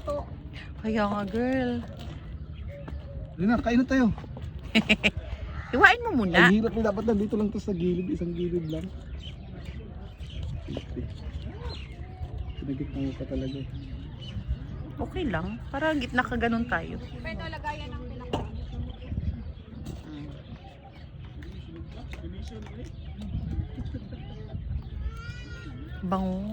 luto. Kaya nga, girl. Yun na, kain na tayo. Iwain mo muna. Ang hirap na dapat nandito lang to sa gilid, isang gilid lang. Pinagit mo pa talaga. Okay lang. Para gitna ka ganun tayo. Pwede lagayan ng pinaka. Bango.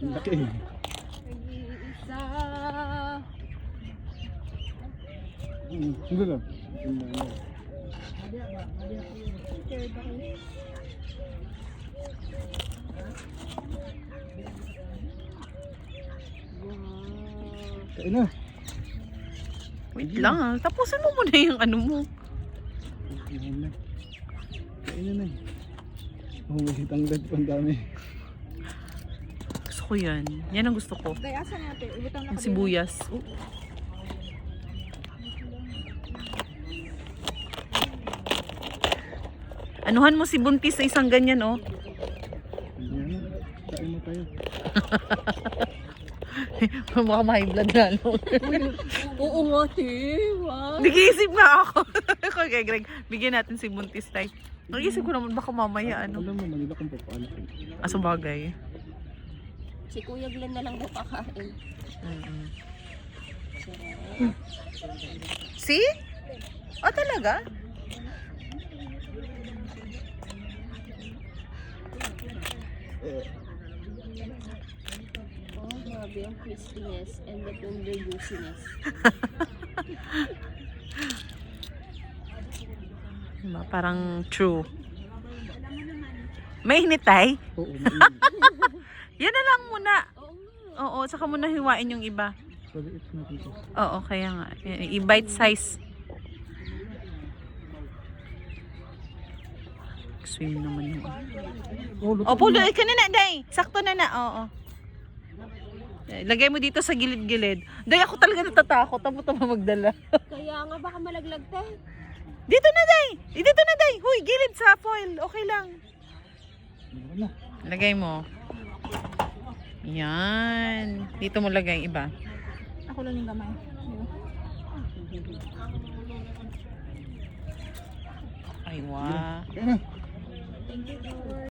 Ang laki eh. Isa. Sige lang. Kain na. Wait lang ah. Tapusin mo muna yung ano mo. Kain na. Kain na na. Humisit ang dad ko, ang dami. Gusto ko yan. Yan ang gusto ko. Day, asa natin? Ibutang na Ang sibuyas. Oh. Anuhan mo si Buntis sa isang ganyan, oh. Yan na. Kain na tayo. Baka ma-high blood lalo. Oo nga, Wow. Nag-iisip nga ako. Okay, Greg. Bigyan natin si Buntis tayo. Nag-iisip ko naman baka mamaya ano. Alam mo, Manila kung paano. Asubagay. Si Kuya Glenn na lang po kakain. See? Oh, talaga? Oh, grabe ang crispiness and the tender juiciness. Diba? Parang true. May hinit tay? Oo, mainit. Yan na lang muna. Oo nga. Oo, saka muna hiwain yung iba. Paliit na dito. Oo, kaya nga. I-bite size. Swim naman yung... Oh, luto O, pulo. na. Kanina, day. Sakto na na. Oo. Lagay mo dito sa gilid-gilid. Day, ako talaga natatakot. Tamo-tamo magdala. Kaya nga baka malaglag te. Dito na, day. Dito na, day. Huy, gilid sa foil. Okay lang. Ano na? Lagay mo. Yan. Dito mo lagay iba. Ako lang yung gamay. Ay, wow. Kain na.